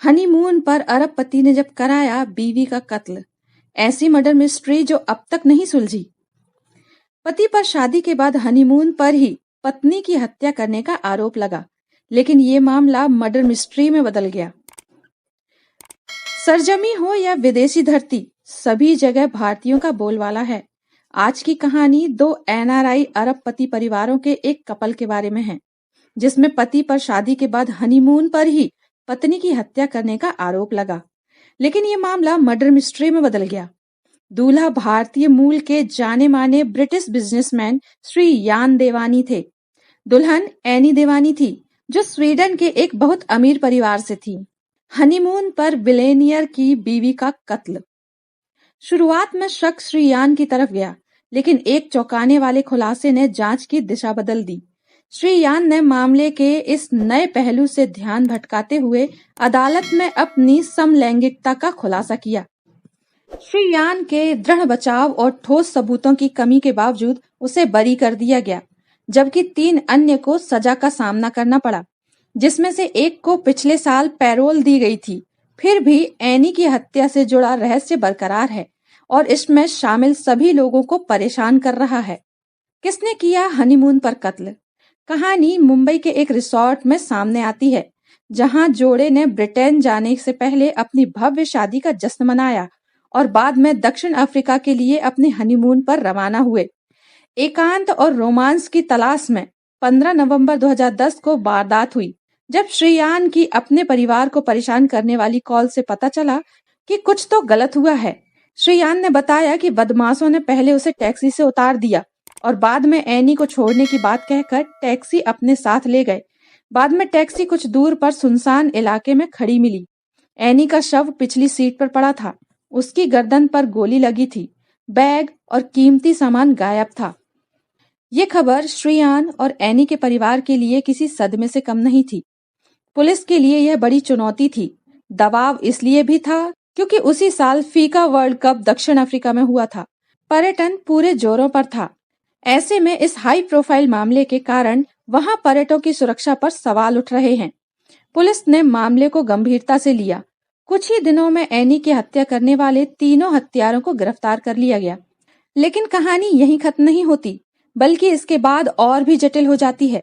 Honeymoon पर अरब पति ने जब कराया बीवी का कत्ल, ऐसी मर्डर मिस्ट्री जो अब तक नहीं सुलझी। पति पर शादी के बाद हनीमून पर ही पत्नी की हत्या करने का आरोप लगा, लेकिन ये मामला मर्डर मिस्ट्री में बदल गया। सरजमी हो या विदेशी धरती, सभी जगह भारतीयों का बोलबाला है। आज की कहानी दो एनआरआई अरबपति परिवारों के एक कपल के बारे में है, जिसमें पति पर शादी के बाद हनीमून पर ही पत्नी की हत्या करने का आरोप लगा, लेकिन ये मामला मर्डर मिस्ट्री में बदल गया। दूल्हा भारतीय मूल के जाने माने ब्रिटिश बिजनेसमैन श्री यान देवानी थे। दुल्हन एनी देवानी थी, जो स्वीडन के एक बहुत अमीर परिवार से थी। हनीमून पर बिलेनियर की बीवी का कत्ल। शुरुआत में शक श्री यान की तरफ गया, लेकिन एक चौंकाने वाले खुलासे ने जांच की दिशा बदल दी। श्री यान ने मामले के इस नए पहलू से ध्यान भटकाते हुए अदालत में अपनी समलैंगिकता का खुलासा किया। श्री यान के दृढ़ बचाव और ठोस सबूतों की कमी के बावजूद उसे बरी कर दिया गया, जबकि 3 अन्य को सजा का सामना करना पड़ा, जिसमें से एक को पिछले साल पैरोल दी गई थी। फिर भी एनी की हत्या से जुड़ा रहस्य बरकरार है और इसमें शामिल सभी लोगों को परेशान कर रहा है। किसने किया हनीमून पर कत्ल? कहानी मुंबई के एक रिसोर्ट में सामने आती है, जहां जोड़े ने ब्रिटेन जाने से पहले अपनी भव्य शादी का जश्न मनाया और बाद में दक्षिण अफ्रीका के लिए अपने हनीमून पर रवाना हुए। एकांत और रोमांस की तलाश में 15 नवंबर 2010 को वारदात हुई, जब श्री यान की अपने परिवार को परेशान करने वाली कॉल से पता चला कि कुछ तो गलत हुआ है। श्री यान ने बताया कि बदमाशों ने पहले उसे टैक्सी से उतार दिया और बाद में एनी को छोड़ने की बात कहकर टैक्सी अपने साथ ले गए। बाद में टैक्सी कुछ दूर पर सुनसान इलाके में खड़ी मिली। एनी का शव पिछली सीट पर पड़ा था। उसकी गर्दन पर गोली लगी थी। बैग और कीमती सामान गायब था। ये खबर श्री यान और एनी के परिवार के लिए किसी सदमे से कम नहीं थी। पुलिस के लिए यह बड़ी चुनौती थी। दबाव इसलिए भी था क्योंकि उसी साल फीफा वर्ल्ड कप दक्षिण अफ्रीका में हुआ था। पर्यटन पूरे जोरों पर था। ऐसे में इस हाई प्रोफाइल मामले के कारण वहां पर्यटकों की सुरक्षा पर सवाल उठ रहे हैं। पुलिस ने मामले को गंभीरता से लिया। कुछ ही दिनों में एनी की हत्या करने वाले तीनों हत्यारों को गिरफ्तार कर लिया गया। लेकिन कहानी यहीं खत्म नहीं होती, बल्कि इसके बाद और भी जटिल हो जाती है।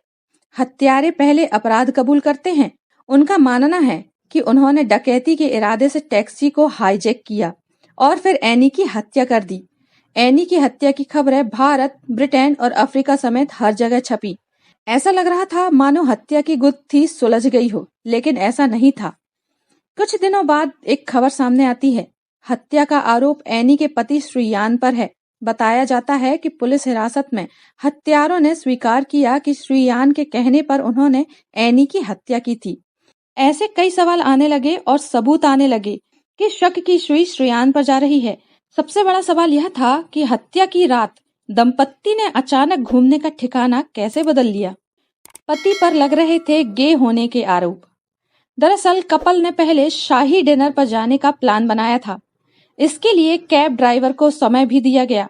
हत्यारे पहले अपराध कबूल करते हैं। उनका मानना है कि उन्होंने डकैती के इरादे से टैक्सी को हाईजैक किया और फिर एनी की हत्या कर दी। एनी की हत्या की खबरें भारत, ब्रिटेन और अफ्रीका समेत हर जगह छपी। ऐसा लग रहा था मानो हत्या की गुत्थी सुलझ गई हो, लेकिन ऐसा नहीं था। कुछ दिनों बाद एक खबर सामने आती है। हत्या का आरोप एनी के पति श्री यान पर है। बताया जाता है कि पुलिस हिरासत में हत्यारों ने स्वीकार किया कि श्री यान के कहने पर उन्होंने एनी की हत्या की थी। ऐसे कई सवाल आने लगे और सबूत आने लगे कि शक की सुई श्री यान पर जा रही है। सबसे बड़ा सवाल यह था कि हत्या की रात दंपत्ति ने अचानक घूमने का ठिकाना कैसे बदल लिया। पति पर लग रहे थे गे होने के आरोप। दरअसल कपल ने पहले शाही डिनर पर जाने का प्लान बनाया था। इसके लिए कैब ड्राइवर को समय भी दिया गया,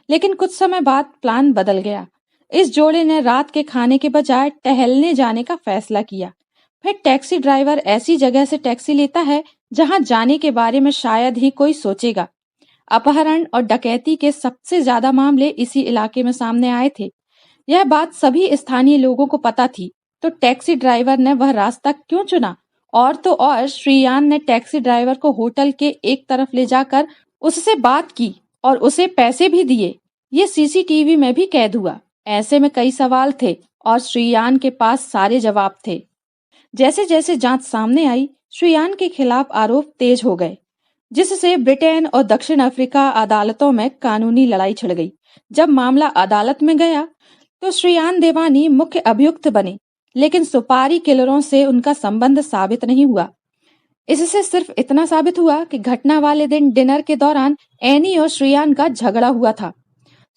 लेकिन कुछ समय बाद प्लान बदल गया। इस जोड़े ने रात के खाने के बजाय टहलने जाने का फैसला किया। फिर टैक्सी ड्राइवर ऐसी जगह से टैक्सी लेता है जहां जाने के बारे में शायद ही कोई सोचेगा। अपहरण और डकैती के सबसे ज्यादा मामले इसी इलाके में सामने आए थे। यह बात सभी स्थानीय लोगों को पता थी, तो टैक्सी ड्राइवर ने वह रास्ता क्यों चुना? और तो और श्री यान ने टैक्सी ड्राइवर को होटल के एक तरफ ले जाकर उससे बात की और उसे पैसे भी दिए। ये सीसीटीवी में भी कैद हुआ। ऐसे में कई सवाल थे और श्री यान के पास सारे जवाब थे। जैसे जैसे जांच सामने आई, श्री यान के खिलाफ आरोप तेज हो गए, जिससे ब्रिटेन और दक्षिण अफ्रीका अदालतों में कानूनी लड़ाई छिड़ गई। जब मामला अदालत में गया तो श्री यान देवानी मुख्य अभियुक्त बने, लेकिन सुपारी किलरों से उनका संबंध साबित नहीं हुआ। इससे सिर्फ इतना साबित हुआ कि घटना वाले दिन डिनर के दौरान एनी और श्री यान का झगड़ा हुआ था।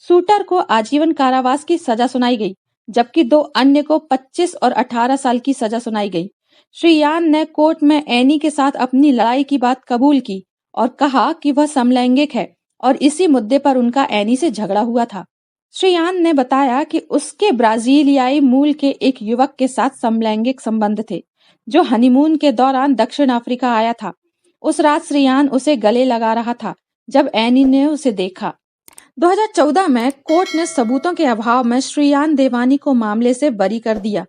शूटर को आजीवन कारावास की सजा सुनाई गई, जबकि 2 अन्य को 25 और 18 साल की सजा सुनाई गई। श्री यान ने कोर्ट में एनी के साथ अपनी लड़ाई की बात कबूल की और कहा कि वह समलैंगिक है और इसी मुद्दे पर उनका एनी से झगड़ा हुआ था। श्री यान ने बताया कि उसके ब्राजीलियाई मूल के एक युवक के साथ समलैंगिक संबंध थे, जो हनीमून के दौरान दक्षिण अफ्रीका आया था। उस रात श्रीयान उसे गले लगा रहा था जब एनी ने उसे देखा। 2014 में कोर्ट ने सबूतों के अभाव में श्रीयान देवानी को मामले से बरी कर दिया।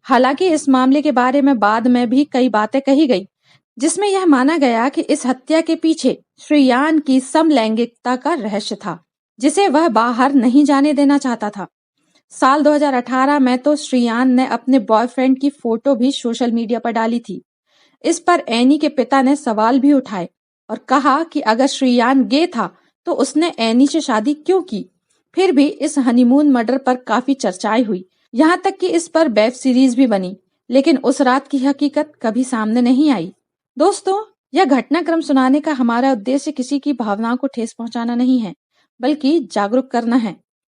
हालांकि इस मामले के बारे में बाद में भी कई बातें कही गई, जिसमें यह माना गया कि इस हत्या के पीछे श्रीयान की समलैंगिकता का रहस्य था, जिसे वह बाहर नहीं जाने देना चाहता था। साल 2018 में तो श्रीयान ने अपने बॉयफ्रेंड की फोटो भी सोशल मीडिया पर डाली थी। इस पर एनी के पिता ने सवाल भी उठाए और कहा कि अगर श्रीयान गे था तो उसने एनी से शादी क्यों की। फिर भी इस हनीमून मर्डर पर काफी चर्चाएं हुई, यहाँ तक कि इस पर वेब सीरीज भी बनी, लेकिन उस रात की हकीकत कभी सामने नहीं आई। दोस्तों, यह घटनाक्रम सुनाने का हमारा उद्देश्य किसी की भावनाओं को ठेस पहुंचाना नहीं है, बल्कि जागरूक करना है।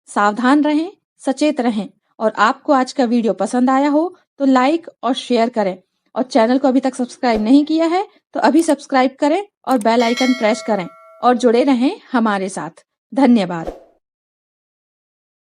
सावधान रहें, सचेत रहें, और आपको आज का वीडियो पसंद आया हो तो लाइक और शेयर करें, और चैनल को अभी तक सब्सक्राइब नहीं किया है तो अभी सब्सक्राइब करें और बेल आइकन प्रेस करें और जुड़े रहें हमारे साथ। धन्यवाद।